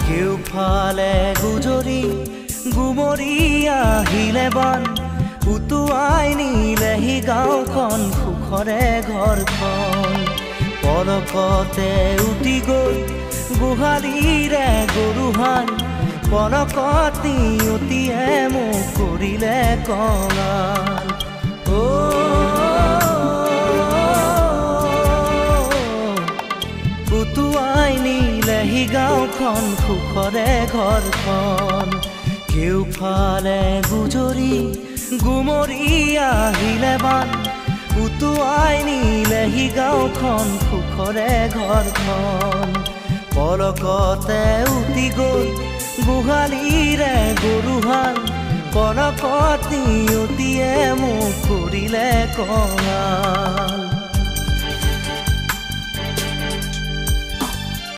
কেউফালে গুজৰি গুমৰি আহিলে বান উটুৱাই নিলেহি গাঁওখন সুখৰে ঘৰখন পলকতে উটি গৈ গোহালিৰে গৰুহাল পলকত নিয়তিয়ে মোক কৰিলে কঙাল উটুৱাই নিলেহি গাঁওখন সুখৰে ঘৰখন কেউফালে গুজৰি গুমৰি আহিলে বান উটুৱাই নিলেহি গাঁওখন সুখৰে ঘৰখন পলকতে উটি গৈ গোহালিৰে গৰুহাল পলকত নিয়তিয়ে মোক কৰিলে কঙাল